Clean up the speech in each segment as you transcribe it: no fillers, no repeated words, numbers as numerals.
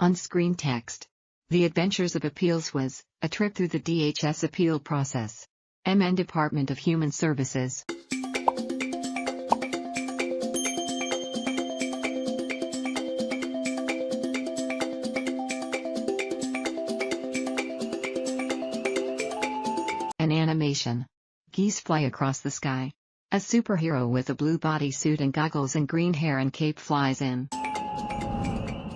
On-screen text. The Adventures of Appeals was a trip through the DHS appeal process. MN Department of Human Services. An animation. Geese fly across the sky. A superhero with a blue bodysuit and goggles and green hair and cape flies in.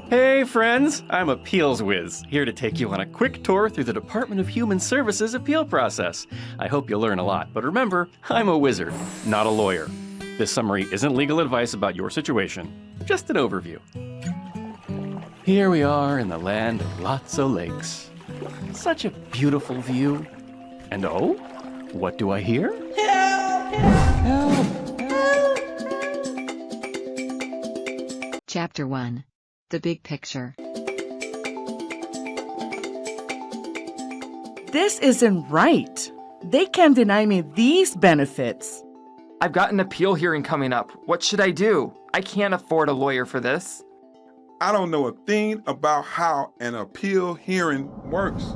Hey friends, I'm Appeals Whiz, here to take you on a quick tour through the Department of Human Services appeal process. I hope you'll learn a lot, but remember, I'm a wizard, not a lawyer. This summary isn't legal advice about your situation, just an overview. Here we are in the land of lots of lakes. Such a beautiful view. And oh, what do I hear? Help! Chapter 1. The Big Picture. This isn't right. They can't deny me these benefits. I've got an appeal hearing coming up. What should I do? I can't afford a lawyer for this. I don't know a thing about how an appeal hearing works.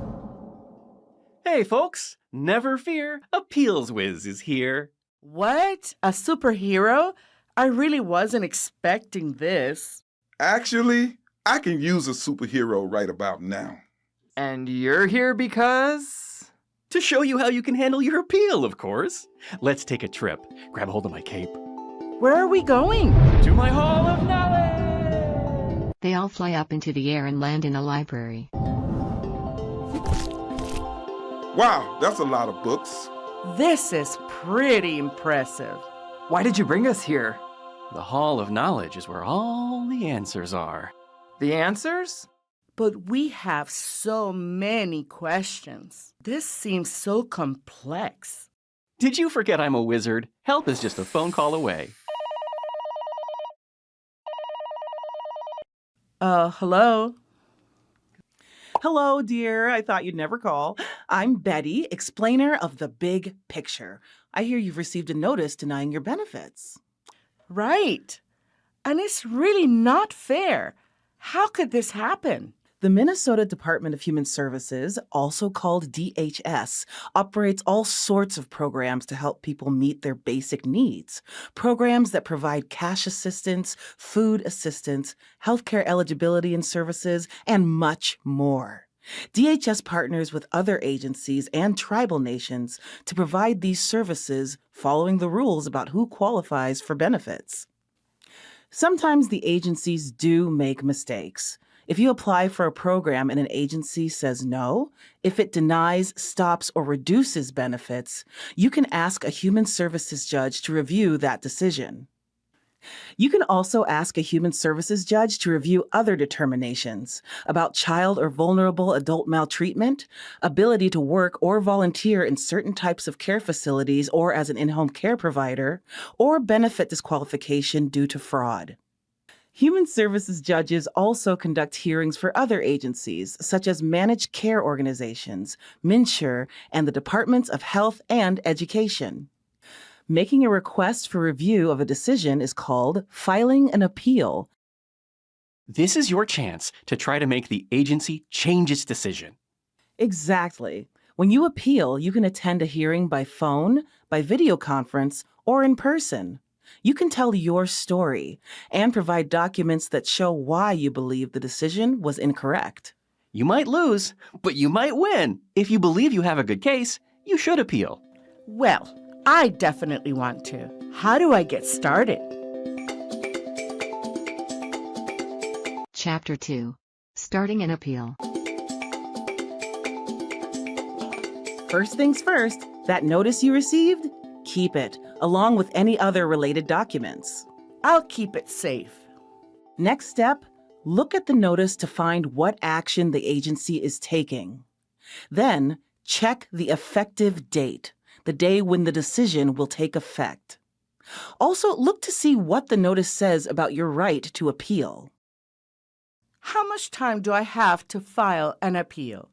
Hey folks, never fear, Appeals Whiz is here. What? A superhero? I really wasn't expecting this. Actually, I can use a superhero right about now. And you're here because? To show you how you can handle your appeal, of course. Let's take a trip. Grab hold of my cape. Where are we going? To my Hall of Knowledge! They all fly up into the air and land in a library. Wow, that's a lot of books. This is pretty impressive. Why did you bring us here? The Hall of Knowledge is where all the answers are. The answers? But we have so many questions. This seems so complex. Did you forget I'm a wizard? Help is just a phone call away. Hello? Hello, dear. I thought you'd never call. I'm Betty, explainer of the big picture. I hear you've received a notice denying your benefits. Right. And it's really not fair. How could this happen? The Minnesota Department of Human Services, also called DHS, operates all sorts of programs to help people meet their basic needs. Programs that provide cash assistance, food assistance, healthcare eligibility and services, and much more. DHS partners with other agencies and tribal nations to provide these services following the rules about who qualifies for benefits. Sometimes the agencies do make mistakes. If you apply for a program and an agency says no, if it denies, stops, or reduces benefits, you can ask a human services judge to review that decision. You can also ask a human services judge to review other determinations about child or vulnerable adult maltreatment, ability to work or volunteer in certain types of care facilities or as an in-home care provider, or benefit disqualification due to fraud. Human services judges also conduct hearings for other agencies, such as managed care organizations, MNsure, and the Departments of Health and Education. Making a request for review of a decision is called filing an appeal. This is your chance to try to make the agency change its decision. Exactly. When you appeal, you can attend a hearing by phone, by video conference, or in person. You can tell your story and provide documents that show why you believe the decision was incorrect. You might lose, but you might win. If you believe you have a good case, you should appeal. Well, I definitely want to. How do I get started? Chapter 2. Starting an appeal. First things first, that notice you received, keep it, along with any other related documents. I'll keep it safe. Next step, look at the notice to find what action the agency is taking. Then, check the effective date, the day when the decision will take effect. Also, look to see what the notice says about your right to appeal. How much time do I have to file an appeal?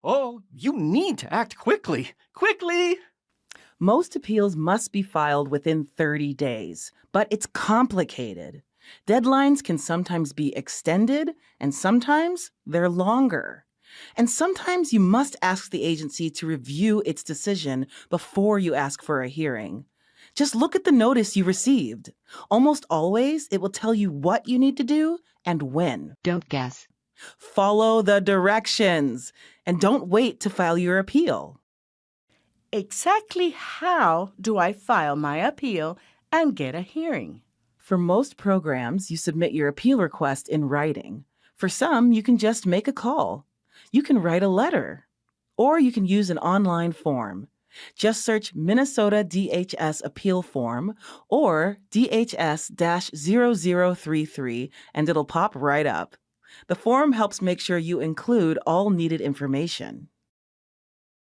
Oh, you need to act quickly. Quickly! Most appeals must be filed within 30 days, but it's complicated. Deadlines can sometimes be extended, and sometimes they're longer. And sometimes you must ask the agency to review its decision before you ask for a hearing. Just look at the notice you received. Almost always, it will tell you what you need to do and when. Don't guess. Follow the directions, and don't wait to file your appeal. Exactly how do I file my appeal and get a hearing? For most programs, you submit your appeal request in writing. For some, you can just make a call. You can write a letter, or you can use an online form. Just search Minnesota DHS Appeal Form or DHS-0033 and it'll pop right up. The form helps make sure you include all needed information.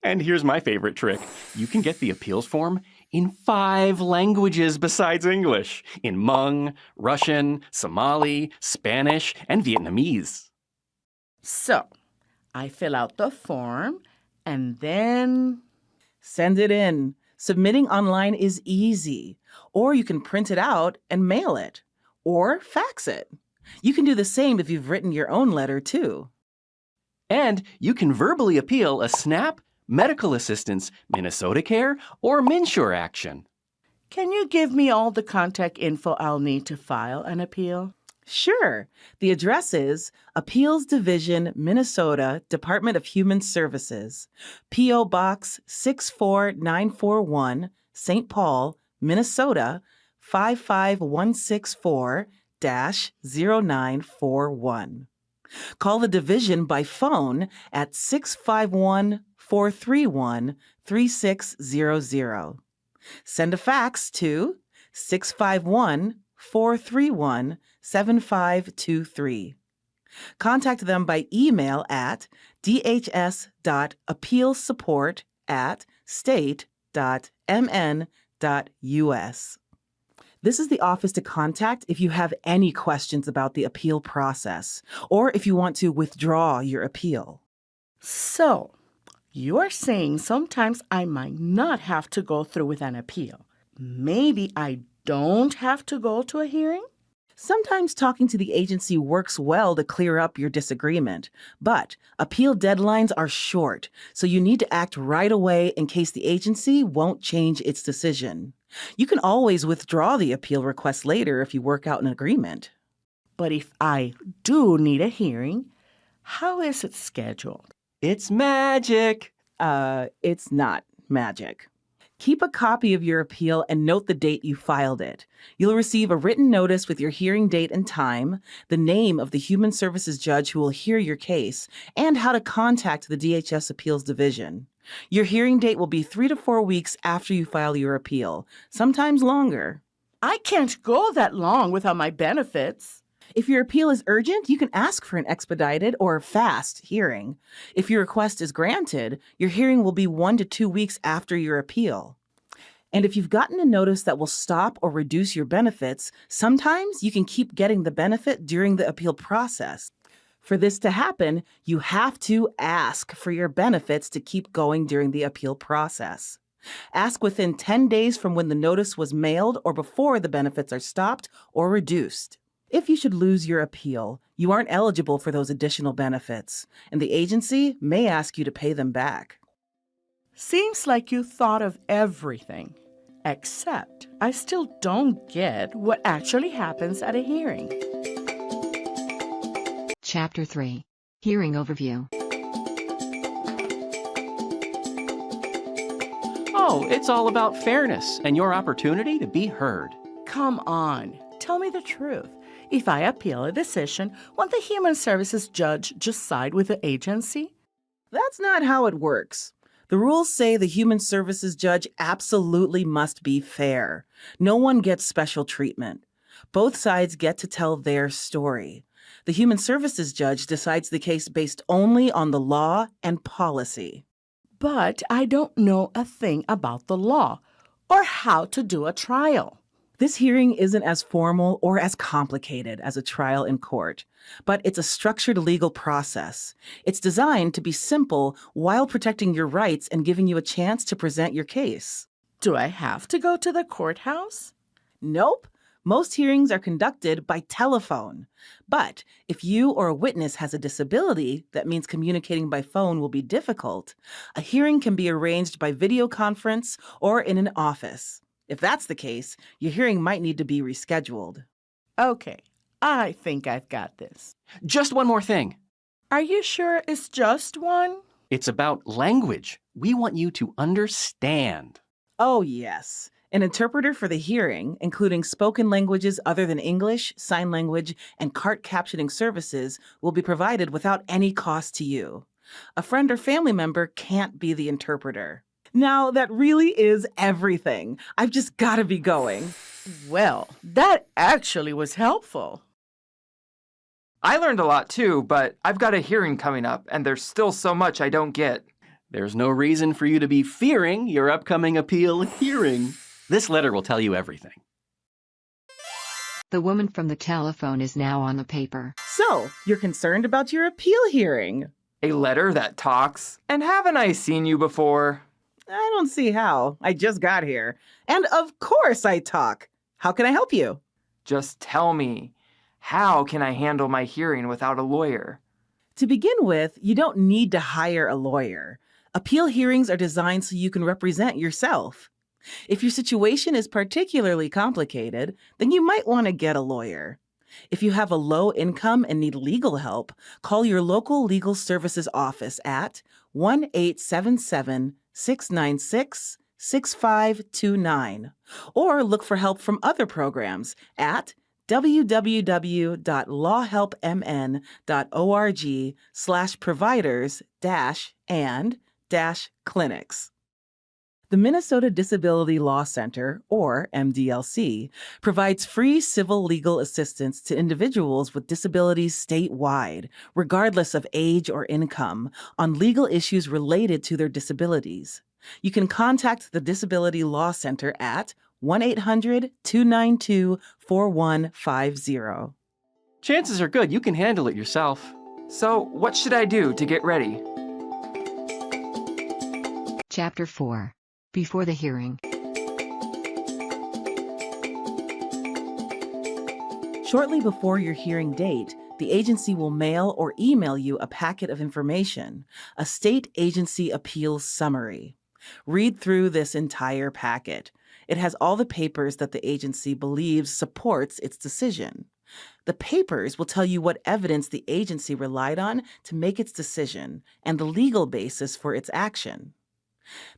And here's my favorite trick. You can get the appeals form in 5 languages besides English. In Hmong, Russian, Somali, Spanish, and Vietnamese. So, I fill out the form and then... Send it in. Submitting online is easy. Or you can print it out and mail it. Or fax it. You can do the same if you've written your own letter, too. And you can verbally appeal a SNAP, medical assistance, Minnesota Care, or MNsure action. Can you give me all the contact info I'll need to file an appeal? Sure. The address is Appeals Division, Minnesota, Department of Human Services, P.O. Box 64941, St. Paul, Minnesota, 55164-0941. Call the division by phone at 651-431-3600. Send a fax to 651-431-7523. Contact them by email at dhs.appealsupport@state.mn.us. This is the office to contact if you have any questions about the appeal process or if you want to withdraw your appeal. So, you're saying sometimes I might not have to go through with an appeal. Maybe I don't have to go to a hearing? Sometimes talking to the agency works well to clear up your disagreement, but appeal deadlines are short, so you need to act right away in case the agency won't change its decision. You can always withdraw the appeal request later if you work out an agreement. But if I do need a hearing, how is it scheduled? It's magic. It's not magic. Keep a copy of your appeal and note the date you filed it. You'll receive a written notice with your hearing date and time, the name of the Human Services judge who will hear your case, and how to contact the DHS Appeals Division. Your hearing date will be 3 to 4 weeks after you file your appeal, sometimes longer. I can't go that long without my benefits. If your appeal is urgent, you can ask for an expedited or fast hearing. If your request is granted, your hearing will be 1 to 2 weeks after your appeal. And if you've gotten a notice that will stop or reduce your benefits, sometimes you can keep getting the benefit during the appeal process. For this to happen, you have to ask for your benefits to keep going during the appeal process. Ask within 10 days from when the notice was mailed or before the benefits are stopped or reduced. If you should lose your appeal, you aren't eligible for those additional benefits, and the agency may ask you to pay them back. Seems like you thought of everything, except I still don't get what actually happens at a hearing. Chapter 3. Hearing Overview. Oh, it's all about fairness and your opportunity to be heard. Come on, tell me the truth. If I appeal a decision, won't the Human Services judge just side with the agency? That's not how it works. The rules say the Human Services judge absolutely must be fair. No one gets special treatment. Both sides get to tell their story. The Human Services judge decides the case based only on the law and policy. But I don't know a thing about the law or how to do a trial. This hearing isn't as formal or as complicated as a trial in court, but it's a structured legal process. It's designed to be simple while protecting your rights and giving you a chance to present your case. Do I have to go to the courthouse? Nope, Most hearings are conducted by telephone. But if you or a witness has a disability that means communicating by phone will be difficult, a hearing can be arranged by video conference or in an office. If that's the case, your hearing might need to be rescheduled. Okay, I think I've got this. Just one more thing. Are you sure it's just one? It's about language. We want you to understand. Oh, yes. An interpreter for the hearing, including spoken languages other than English, sign language, and CART captioning services, will be provided without any cost to you. A friend or family member can't be the interpreter. Now, that really is everything. I've just got to be going. Well, that actually was helpful. I learned a lot too, but I've got a hearing coming up, and there's still so much I don't get. There's no reason for you to be fearing your upcoming appeal hearing. This letter will tell you everything. The woman from the telephone is now on the paper. So, you're concerned about your appeal hearing? A letter that talks? And haven't I seen you before? I don't see how. I just got here. And of course I talk. How can I help you? Just tell me, how can I handle my hearing without a lawyer? To begin with, you don't need to hire a lawyer. Appeal hearings are designed so you can represent yourself. If your situation is particularly complicated, then you might want to get a lawyer. If you have a low income and need legal help, call your local legal services office at 1-877-696-6529 or look for help from other programs at www.lawhelpmn.org/providers-and-clinics. The Minnesota Disability Law Center, or MDLC, provides free civil legal assistance to individuals with disabilities statewide, regardless of age or income, on legal issues related to their disabilities. You can contact the Disability Law Center at 1-800-292-4150. Chances are good you can handle it yourself. So, what should I do to get ready? Chapter 4. Before the hearing. Shortly before your hearing date, the agency will mail or email you a packet of information, a state agency appeals summary. Read through this entire packet. It has all the papers that the agency believes supports its decision. The papers will tell you what evidence the agency relied on to make its decision and the legal basis for its action.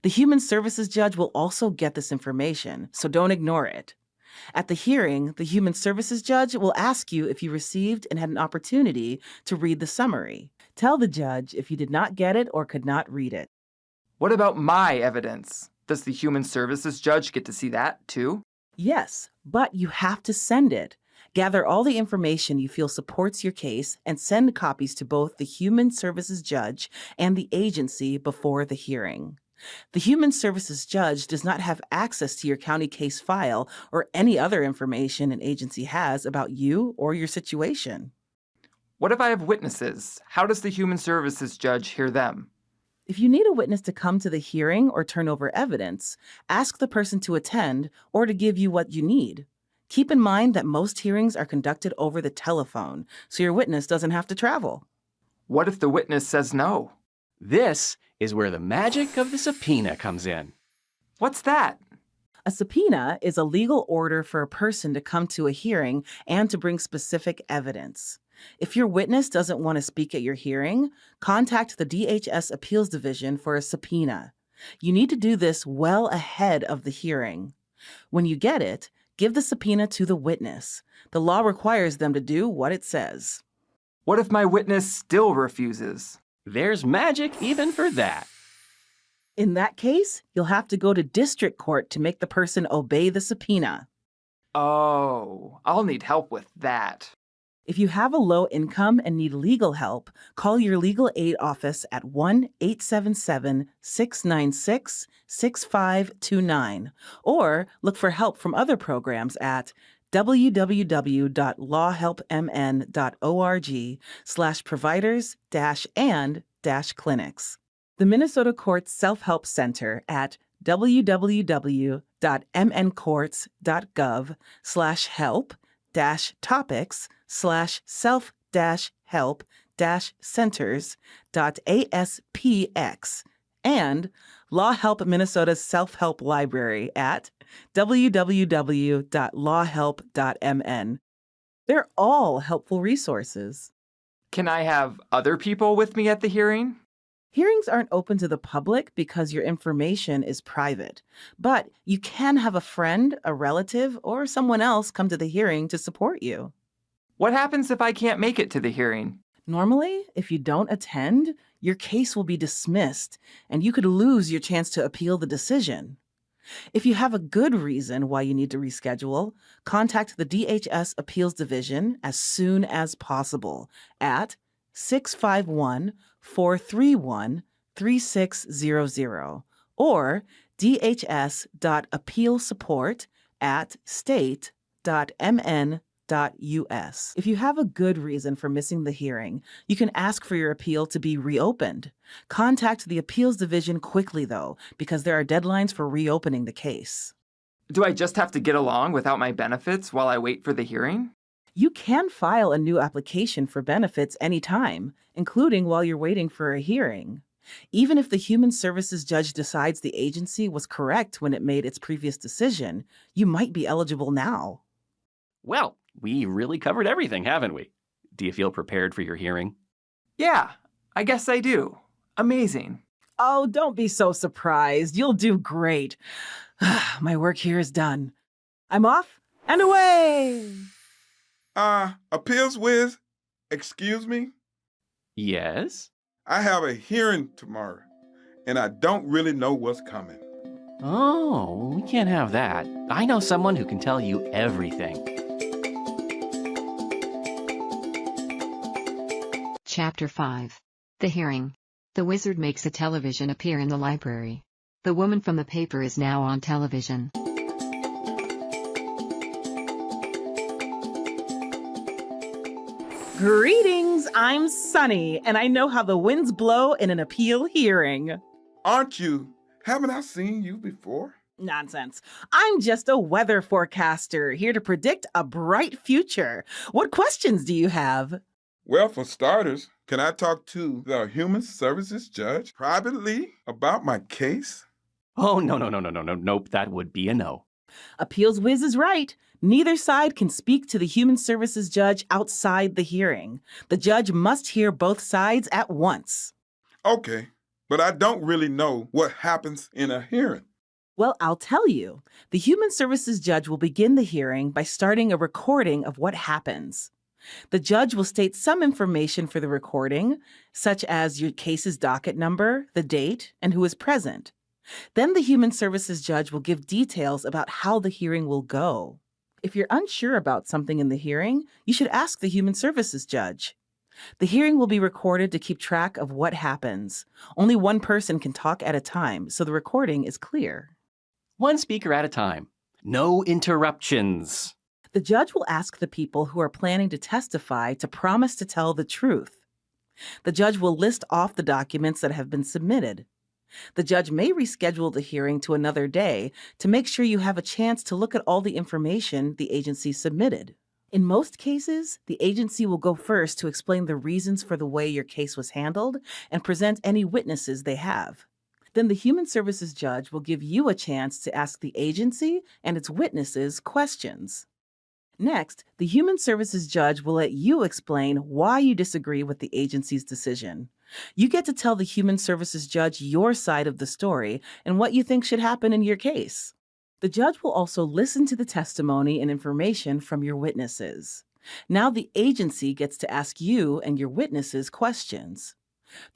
The Human Services Judge will also get this information, so don't ignore it. At the hearing, the Human Services Judge will ask you if you received and had an opportunity to read the summary. Tell the judge if you did not get it or could not read it. What about my evidence? Does the Human Services Judge get to see that too? Yes, but you have to send it. Gather all the information you feel supports your case and send copies to both the Human Services Judge and the agency before the hearing. The Human Services Judge does not have access to your county case file or any other information an agency has about you or your situation. What if I have witnesses? How does the Human Services Judge hear them? If you need a witness to come to the hearing or turn over evidence, ask the person to attend or to give you what you need. Keep in mind that most hearings are conducted over the telephone, so your witness doesn't have to travel. What if the witness says no? This is where the magic of the subpoena comes in. What's that? A subpoena is a legal order for a person to come to a hearing and to bring specific evidence. If your witness doesn't want to speak at your hearing, contact the DHS Appeals Division for a subpoena. You need to do this well ahead of the hearing. When you get it, give the subpoena to the witness. The law requires them to do what it says. What if my witness still refuses? There's magic even for that. In that case, you'll have to go to district court to make the person obey the subpoena. Oh, I'll need help with that. If you have a low income and need legal help, call your legal aid office at 1-877-696-6529 or look for help from other programs at www.lawhelpmn.org/providers-and-clinics. The Minnesota Courts Self-Help Center at www.minnesotacourts.org www.mncourts.gov/help-topics/self-help-centers.aspx, and Law Help Minnesota's self-help library at www.lawhelp.mn. They're all helpful resources. Can I have other people with me at the hearing? Hearings aren't open to the public because your information is private, but you can have a friend, a relative, or someone else come to the hearing to support you. What happens if I can't make it to the hearing? Normally, if you don't attend, your case will be dismissed and you could lose your chance to appeal the decision. If you have a good reason why you need to reschedule, contact the DHS Appeals Division as soon as possible at 651-431-3600 or dhs.appealsupport@state.mn.us. If you have a good reason for missing the hearing, you can ask for your appeal to be reopened. Contact the Appeals Division quickly, though, because there are deadlines for reopening the case. Do I just have to get along without my benefits while I wait for the hearing? You can file a new application for benefits anytime, including while you're waiting for a hearing. Even if the Human Services judge decides the agency was correct when it made its previous decision, you might be eligible now. Well, we really covered everything, haven't we? Do you feel prepared for your hearing? Yeah, I guess I do. Amazing. Oh, don't be so surprised. You'll do great. My work here is done. I'm off and away. Appeals Whiz, excuse me? Yes? I have a hearing tomorrow, and I don't really know what's coming. Oh, we can't have that. I know someone who can tell you everything. Chapter 5. The Hearing. The wizard makes a television appear in the library. The woman from the paper is now on television. Greetings, I'm Sunny, and I know how the winds blow in an appeal hearing. Aren't you? Haven't I seen you before? Nonsense. I'm just a weather forecaster, here to predict a bright future. What questions do you have? Well, for starters, can I talk to the Human Services judge privately about my case? Oh, nope, that would be a no. Appeals Whiz is right. Neither side can speak to the Human Services judge outside the hearing. The judge must hear both sides at once. Okay, but I don't really know what happens in a hearing. Well, I'll tell you. The Human Services judge will begin the hearing by starting a recording of what happens. The judge will state some information for the recording, such as your case's docket number, the date, and who is present. Then the Human Services judge will give details about how the hearing will go. If you're unsure about something in the hearing, you should ask the Human Services judge. The hearing will be recorded to keep track of what happens. Only one person can talk at a time, so the recording is clear. One speaker at a time. No interruptions. The judge will ask the people who are planning to testify to promise to tell the truth. The judge will list off the documents that have been submitted. The judge may reschedule the hearing to another day to make sure you have a chance to look at all the information the agency submitted. In most cases, the agency will go first to explain the reasons for the way your case was handled and present any witnesses they have. Then the Human Services judge will give you a chance to ask the agency and its witnesses questions. Next, the Human Services judge will let you explain why you disagree with the agency's decision. You get to tell the Human Services judge your side of the story and what you think should happen in your case. The judge will also listen to the testimony and information from your witnesses. Now the agency gets to ask you and your witnesses questions.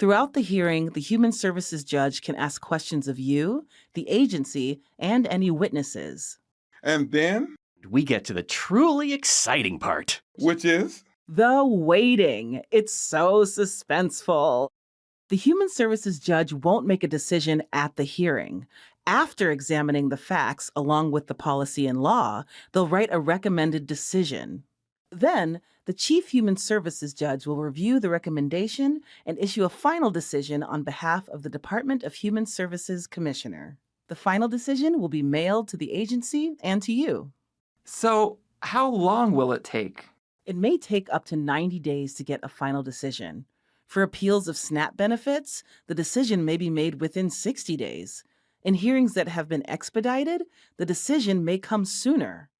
Throughout the hearing, the Human Services judge can ask questions of you, the agency, and any witnesses. And then? We get to the truly exciting part. Which is? The waiting. It's so suspenseful. The Human Services judge won't make a decision at the hearing. After examining the facts along with the policy and law, they'll write a recommended decision. Then, the Chief Human Services judge will review the recommendation and issue a final decision on behalf of the Department of Human Services Commissioner. The final decision will be mailed to the agency and to you. So, how long will it take? It may take up to 90 days to get a final decision. For appeals of SNAP benefits, the decision may be made within 60 days. In hearings that have been expedited, the decision may come sooner.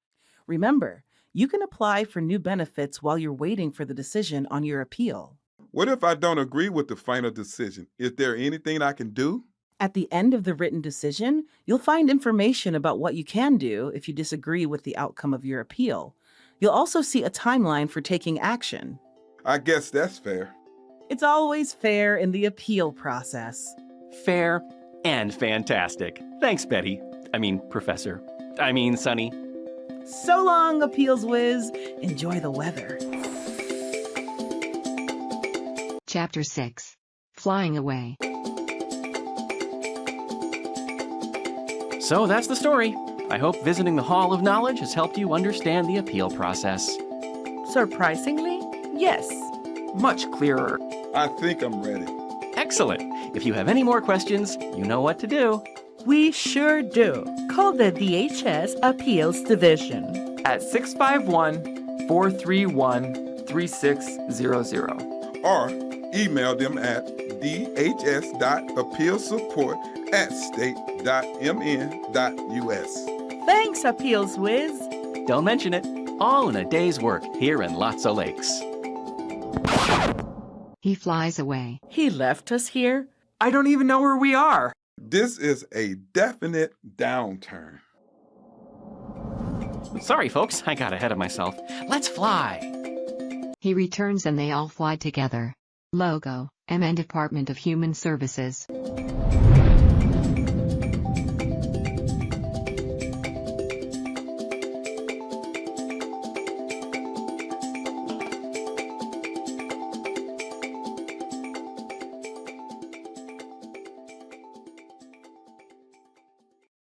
Remember, you can apply for new benefits while you're waiting for the decision on your appeal. What if I don't agree with the final decision? Is there anything I can do? At the end of the written decision, you'll find information about what you can do if you disagree with the outcome of your appeal. You'll also see a timeline for taking action. I guess that's fair. It's always fair in the appeal process. Fair and fantastic. Thanks, Betty. Professor. Sonny. So long, Appeals Whiz. Enjoy the weather. Chapter 6. Flying Away. So that's the story. I hope visiting the Hall of Knowledge has helped you understand the appeal process. Surprisingly, yes. Much clearer. I think I'm ready. Excellent. If you have any more questions, you know what to do. We sure do. Call the DHS Appeals Division At 651-431-3600. Or email them at dhs.appealsupport@state.mn.us. Thanks, Appeals Whiz. Don't mention it. All in a day's work here in Lotso Lakes. He flies away. He left us here. I don't even know where we are. This is a definite downturn. Sorry, folks, I got ahead of myself. Let's fly. He returns and they all fly together. Logo, MN Department of Human Services.